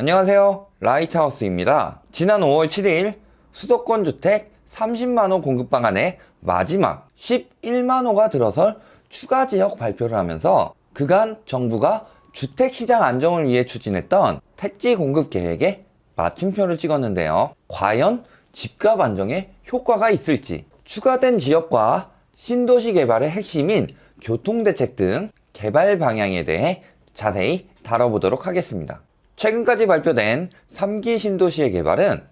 안녕하세요, 라이트하우스입니다. 지난 5월 7일 수도권 주택 30만호 공급 방안의 마지막 11만호가 들어설 추가 지역 발표를 하면서 그간 정부가 주택시장 안정을 위해 추진했던 택지 공급 계획에 마침표를 찍었는데요. 과연 집값 안정에 효과가 있을지, 추가된 지역과 신도시 개발의 핵심인 교통대책 등 개발 방향에 대해 자세히 다뤄보도록 하겠습니다. 최근까지 발표된 3기 신도시의 개발은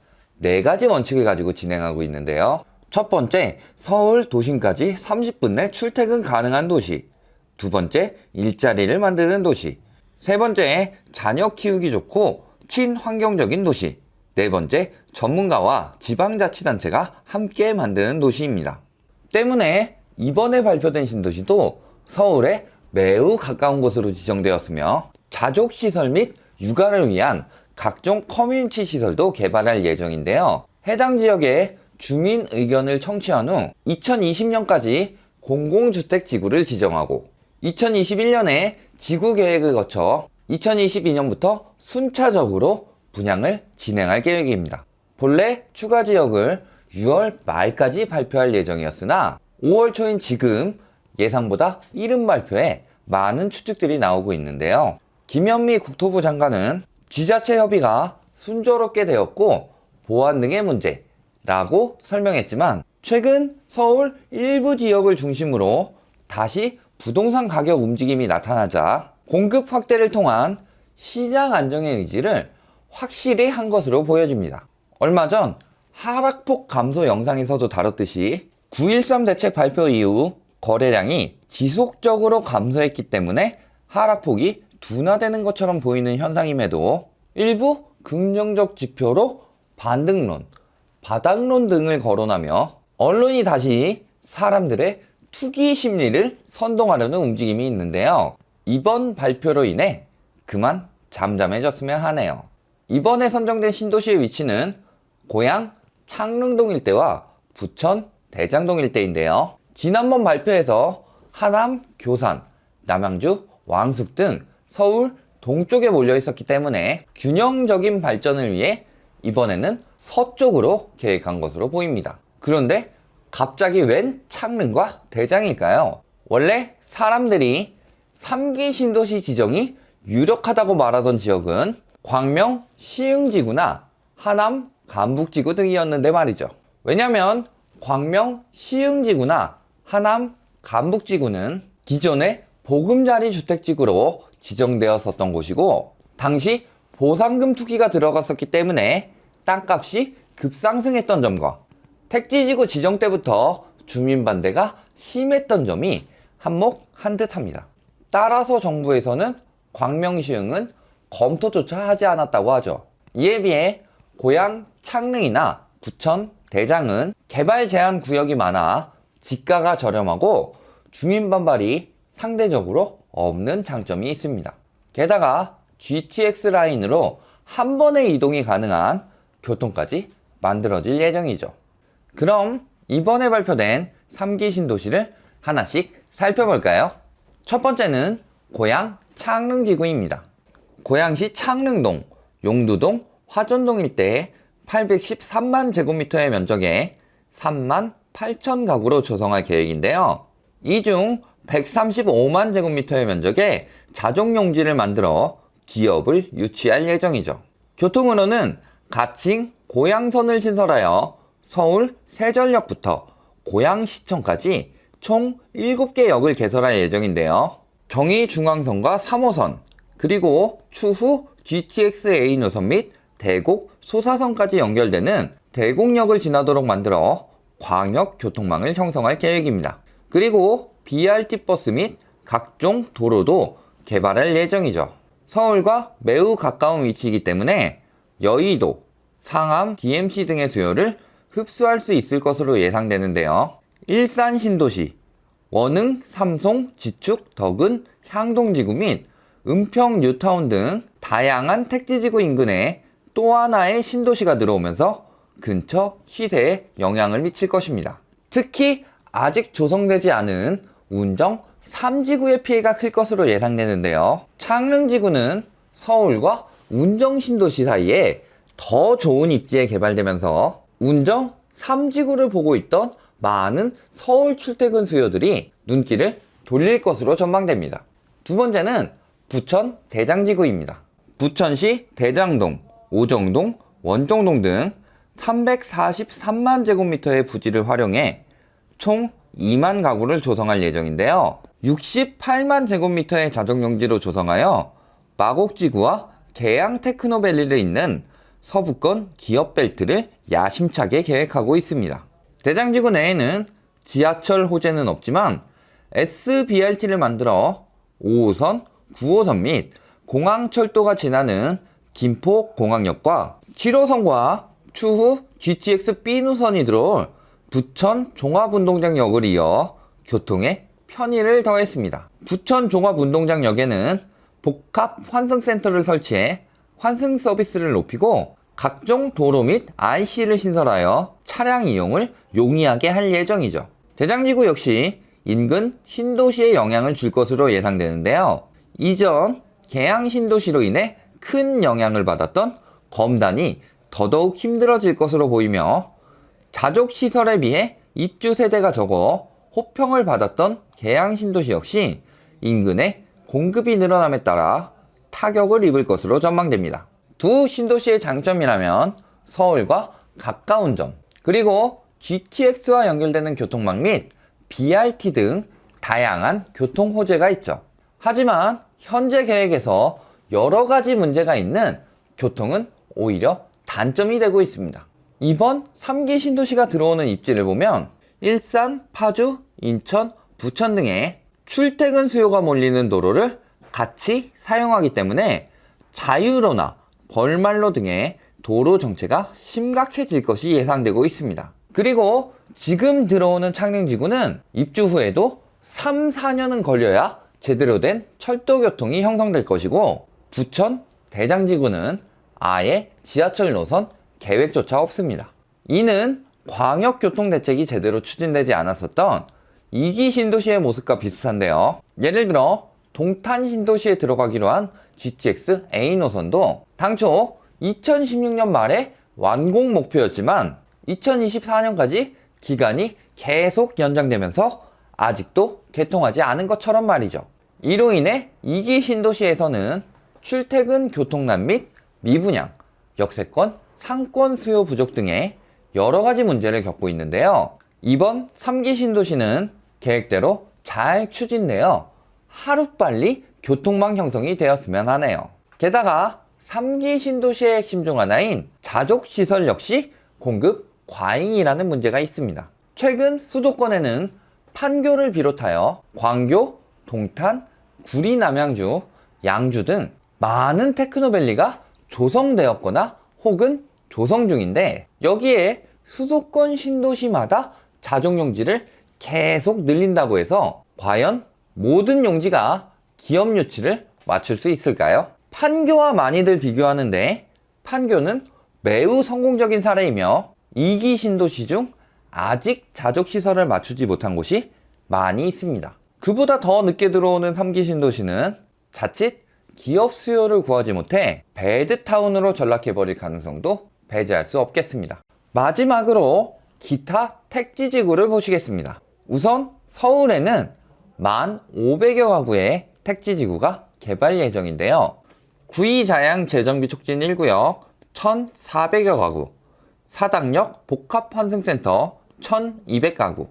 4가지 원칙을 가지고 진행하고 있는데요. 첫 번째, 서울 도심까지 30분 내 출퇴근 가능한 도시. 두 번째, 일자리를 만드는 도시. 세 번째, 자녀 키우기 좋고 친환경적인 도시. 네 번째, 전문가와 지방자치단체가 함께 만드는 도시입니다. 때문에 이번에 발표된 신도시도 서울에 매우 가까운 곳으로 지정되었으며 자족시설 및 육아를 위한 각종 커뮤니티 시설도 개발할 예정인데요. 해당 지역의 주민 의견을 청취한 후 2020년까지 공공주택지구를 지정하고 2021년에 지구계획을 거쳐 2022년부터 순차적으로 분양을 진행할 계획입니다. 본래 추가 지역을 6월 말까지 발표할 예정이었으나 5월 초인 지금 예상보다 이른 발표에 많은 추측들이 나오고 있는데요. 김현미 국토부 장관은 지자체 협의가 순조롭게 되었고 보안 등의 문제라고 설명했지만 최근 서울 일부 지역을 중심으로 다시 부동산 가격 움직임이 나타나자 공급 확대를 통한 시장 안정의 의지를 확실히 한 것으로 보여집니다. 얼마 전 하락폭 감소 영상에서도 다뤘듯이 9.13 대책 발표 이후 거래량이 지속적으로 감소했기 때문에 하락폭이 둔화되는 것처럼 보이는 현상임에도 일부 긍정적 지표로 반등론, 바닥론 등을 거론하며 언론이 다시 사람들의 투기 심리를 선동하려는 움직임이 있는데요. 이번 발표로 인해 그만 잠잠해졌으면 하네요. 이번에 선정된 신도시의 위치는 고양 창릉동 일대와 부천 대장동 일대인데요. 지난번 발표에서 하남, 교산, 남양주, 왕숙 등 서울 동쪽에 몰려 있었기 때문에 균형적인 발전을 위해 이번에는 서쪽으로 계획한 것으로 보입니다. 그런데 갑자기 웬 창릉과 대장일까요? 원래 사람들이 3기 신도시 지정이 유력하다고 말하던 지역은 광명 시흥지구나 하남 간북지구 등이었는데 말이죠. 왜냐면 광명 시흥지구나 하남 간북지구는 기존의 보금자리 주택지구로 지정되었었던 곳이고 당시 보상금 투기가 들어갔었기 때문에 땅값이 급상승했던 점과 택지지구 지정 때부터 주민 반대가 심했던 점이 한몫한 듯합니다. 따라서 정부에서는 광명 시흥은 검토조차 하지 않았다고 하죠. 이에 비해 고양 창릉이나 부천 대장은 개발 제한 구역이 많아 지가가 저렴하고 주민 반발이 상대적으로 없는 장점이 있습니다. 게다가 GTX 라인으로 한 번에 이동이 가능한 교통까지 만들어질 예정이죠. 그럼 이번에 발표된 3기 신도시를 하나씩 살펴볼까요? 첫 번째는 고양 창릉지구입니다. 고양시 창릉동, 용두동, 화전동 일대에 813만 제곱미터의 면적에 3만 8천 가구로 조성할 계획인데요. 이 중 135만 제곱미터의 면적에 자족용지를 만들어 기업을 유치할 예정이죠. 교통으로는 가칭 고양선을 신설하여 서울 세전역부터 고양시청까지 총 7개 역을 개설할 예정인데요. 경의중앙선과 3호선, 그리고 추후 GTX-A 노선 및 대곡 소사선까지 연결되는 대곡역을 지나도록 만들어 광역교통망을 형성할 계획입니다. 그리고 BRT 버스 및 각종 도로도 개발할 예정이죠. 서울과 매우 가까운 위치이기 때문에 여의도, 상암, DMC 등의 수요를 흡수할 수 있을 것으로 예상되는데요. 일산 신도시, 원흥, 삼송, 지축, 덕은, 향동지구 및 은평 뉴타운 등 다양한 택지지구 인근에 또 하나의 신도시가 들어오면서 근처 시세에 영향을 미칠 것입니다. 특히 아직 조성되지 않은 운정 3지구의 피해가 클 것으로 예상되는데요. 창릉지구는 서울과 운정 신도시 사이에 더 좋은 입지에 개발되면서 운정 3지구를 보고 있던 많은 서울 출퇴근 수요들이 눈길을 돌릴 것으로 전망됩니다. 두 번째는 부천 대장지구입니다. 부천시 대장동, 오정동, 원정동 등 343만 제곱미터의 부지를 활용해 총 2만 가구를 조성할 예정인데요. 68만 제곱미터의 자족용지로 조성하여 마곡지구와 계양 테크노밸리를 잇는 서부권 기업벨트를 야심차게 계획하고 있습니다. 대장지구 내에는 지하철 호재는 없지만 SBRT를 만들어 5호선, 9호선 및 공항철도가 지나는 김포공항역과 7호선과 추후 GTX B 노선이 들어올 부천 종합운동장역을 이어 교통에 편의를 더했습니다. 부천 종합운동장역에는 복합 환승센터를 설치해 환승 서비스를 높이고 각종 도로 및 IC를 신설하여 차량 이용을 용이하게 할 예정이죠. 대장지구 역시 인근 신도시에 영향을 줄 것으로 예상되는데요. 이전 계양 신도시로 인해 큰 영향을 받았던 검단이 더더욱 힘들어질 것으로 보이며 자족시설에 비해 입주 세대가 적어 호평을 받았던 계양 신도시 역시 인근에 공급이 늘어남에 따라 타격을 입을 것으로 전망됩니다. 두 신도시의 장점이라면 서울과 가까운 점, 그리고 GTX와 연결되는 교통망 및 BRT 등 다양한 교통 호재가 있죠. 하지만 현재 계획에서 여러 가지 문제가 있는 교통은 오히려 단점이 되고 있습니다. 이번 3기 신도시가 들어오는 입지를 보면 일산, 파주, 인천, 부천 등의 출퇴근 수요가 몰리는 도로를 같이 사용하기 때문에 자유로나 벌말로 등의 도로 정체가 심각해질 것이 예상되고 있습니다. 그리고 지금 들어오는 창릉지구는 입주 후에도 3, 4년은 걸려야 제대로 된 철도 교통이 형성될 것이고 부천 대장지구는 아예 지하철 노선 계획조차 없습니다. 이는 광역교통대책이 제대로 추진되지 않았었던 2기 신도시의 모습과 비슷한데요. 예를 들어 동탄 신도시에 들어가기로 한 GTX A 노선도 당초 2016년 말에 완공 목표였지만 2024년까지 기간이 계속 연장되면서 아직도 개통하지 않은 것처럼 말이죠. 이로 인해 2기 신도시에서는 출퇴근 교통난 및 미분양, 역세권, 상권 수요 부족 등의 여러 가지 문제를 겪고 있는데요. 이번 3기 신도시는 계획대로 잘 추진되어 하루빨리 교통망 형성이 되었으면 하네요. 게다가 3기 신도시의 핵심 중 하나인 자족시설 역시 공급 과잉이라는 문제가 있습니다. 최근 수도권에는 판교를 비롯하여 광교, 동탄, 구리 남양주, 양주 등 많은 테크노밸리가 조성되었거나 혹은 조성 중인데 여기에 수도권 신도시마다 자족용지를 계속 늘린다고 해서 과연 모든 용지가 기업 유치를 맞출 수 있을까요? 판교와 많이들 비교하는데 판교는 매우 성공적인 사례이며 2기 신도시 중 아직 자족시설을 맞추지 못한 곳이 많이 있습니다. 그보다 더 늦게 들어오는 3기 신도시는 자칫 기업 수요를 구하지 못해 배드타운으로 전락해버릴 가능성도 배제할 수 없겠습니다. 마지막으로 기타 택지지구를 보시겠습니다. 우선 서울에는 1,500여 가구의 택지지구가 개발 예정인데요. 구이자양 재정비 촉진 1구역 1,400여 가구, 사당역 복합환승센터 1,200가구,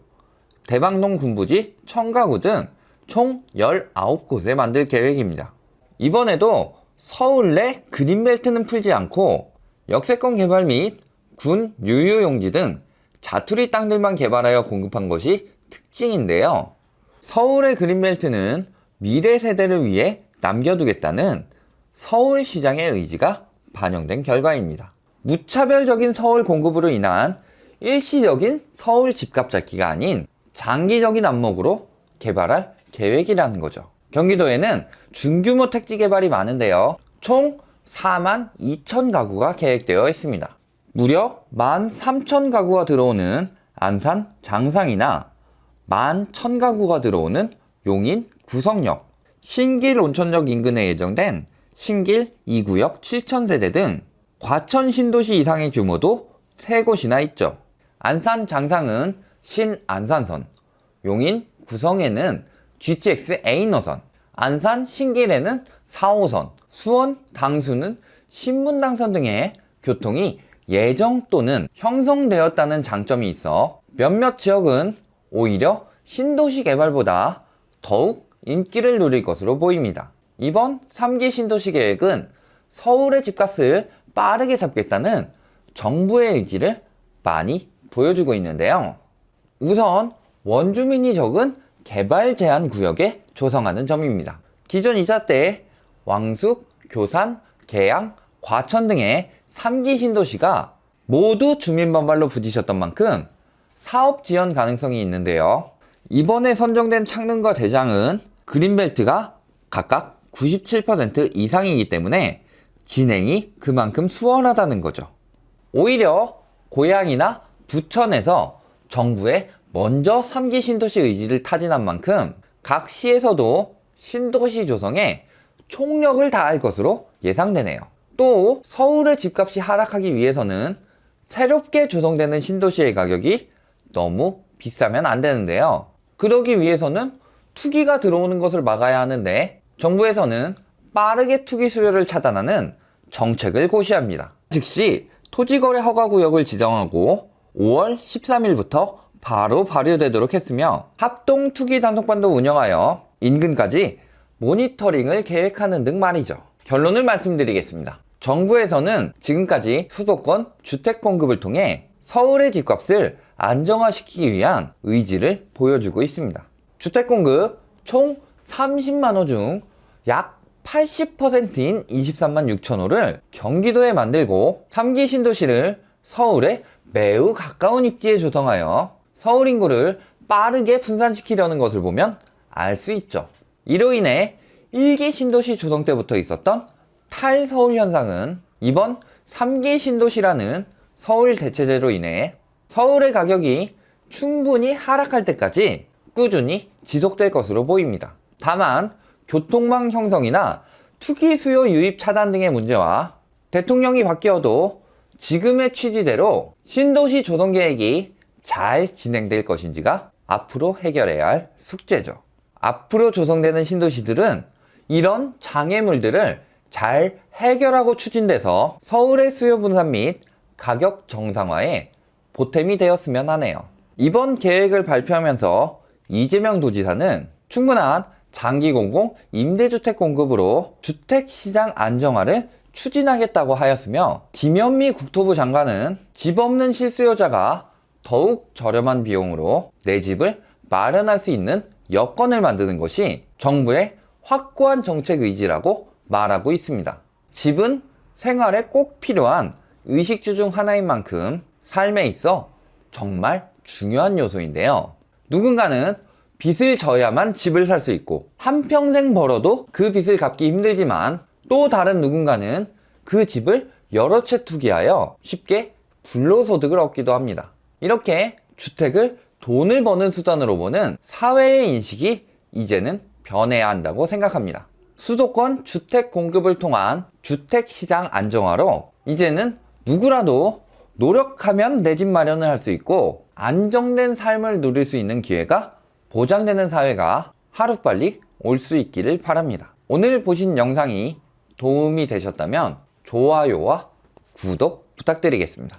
대방동 군부지 1,000가구 등 총 19곳에 만들 계획입니다. 이번에도 서울 내 그린벨트는 풀지 않고 역세권 개발 및 군 유휴용지 등 자투리 땅들만 개발하여 공급한 것이 특징인데요. 서울의 그린벨트는 미래 세대를 위해 남겨두겠다는 서울시장의 의지가 반영된 결과입니다. 무차별적인 서울 공급으로 인한 일시적인 서울 집값 잡기가 아닌 장기적인 안목으로 개발할 계획이라는 거죠. 경기도에는 중규모 택지 개발이 많은데요. 총 42,000가구가 계획되어 있습니다. 무려 13,000가구가 들어오는 안산 장상이나 11,000가구가 들어오는 용인 구성역, 신길 온천역 인근에 예정된 신길 2구역 7,000세대 등 과천 신도시 이상의 규모도 3곳이나 있죠. 안산 장상은 신안산선, 용인 구성에는 GTX A 노선, 안산 신길에는 4호선, 수원 당수는 신분당선 등의 교통이 예정 또는 형성되었다는 장점이 있어 몇몇 지역은 오히려 신도시 개발보다 더욱 인기를 누릴 것으로 보입니다. 이번 3기 신도시 계획은 서울의 집값을 빠르게 잡겠다는 정부의 의지를 많이 보여주고 있는데요. 우선 원주민이 적은 개발 제한 구역에 조성하는 점입니다. 기존 이사 때 왕숙, 교산, 계양, 과천 등의 3기 신도시가 모두 주민 반발로 부딪혔던 만큼 사업 지연 가능성이 있는데요. 이번에 선정된 창릉과 대장은 그린벨트가 각각 97% 이상이기 때문에 진행이 그만큼 수월하다는 거죠. 오히려 고양이나 부천에서 정부의 먼저 3기 신도시 의지를 타진한 만큼 각 시에서도 신도시 조성에 총력을 다할 것으로 예상되네요. 또 서울의 집값이 하락하기 위해서는 새롭게 조성되는 신도시의 가격이 너무 비싸면 안 되는데요. 그러기 위해서는 투기가 들어오는 것을 막아야 하는데 정부에서는 빠르게 투기 수요를 차단하는 정책을 고시합니다. 즉시 토지거래 허가구역을 지정하고 5월 13일부터 바로 발효되도록 했으며 합동 투기 단속반도 운영하여 인근까지 모니터링을 계획하는 등 말이죠. 결론을 말씀드리겠습니다. 정부에서는 지금까지 수도권 주택 공급을 통해 서울의 집값을 안정화시키기 위한 의지를 보여주고 있습니다. 주택 공급 총 30만호 중 약 80%인 23만 6천호를 경기도에 만들고 3기 신도시를 서울에 매우 가까운 입지에 조성하여 서울 인구를 빠르게 분산시키려는 것을 보면 알 수 있죠. 이로 인해 1기 신도시 조성 때부터 있었던 탈서울 현상은 이번 3기 신도시라는 서울 대체제로 인해 서울의 가격이 충분히 하락할 때까지 꾸준히 지속될 것으로 보입니다. 다만 교통망 형성이나 투기 수요 유입 차단 등의 문제와 대통령이 바뀌어도 지금의 취지대로 신도시 조성 계획이 잘 진행될 것인지가 앞으로 해결해야 할 숙제죠. 앞으로 조성되는 신도시들은 이런 장애물들을 잘 해결하고 추진돼서 서울의 수요 분산 및 가격 정상화에 보탬이 되었으면 하네요. 이번 계획을 발표하면서 이재명 도지사는 충분한 장기 공공 임대주택 공급으로 주택시장 안정화를 추진하겠다고 하였으며 김현미 국토부 장관은 집 없는 실수요자가 더욱 저렴한 비용으로 내 집을 마련할 수 있는 여건을 만드는 것이 정부의 확고한 정책 의지라고 말하고 있습니다. 집은 생활에 꼭 필요한 의식주 중 하나인 만큼 삶에 있어 정말 중요한 요소인데요. 누군가는 빚을 져야만 집을 살 수 있고 한평생 벌어도 그 빚을 갚기 힘들지만 또 다른 누군가는 그 집을 여러 채 투기하여 쉽게 불로소득을 얻기도 합니다. 이렇게 주택을 돈을 버는 수단으로 보는 사회의 인식이 이제는 변해야 한다고 생각합니다. 수도권 주택 공급을 통한 주택시장 안정화로 이제는 누구라도 노력하면 내 집 마련을 할 수 있고 안정된 삶을 누릴 수 있는 기회가 보장되는 사회가 하루빨리 올 수 있기를 바랍니다. 오늘 보신 영상이 도움이 되셨다면 좋아요와 구독 부탁드리겠습니다.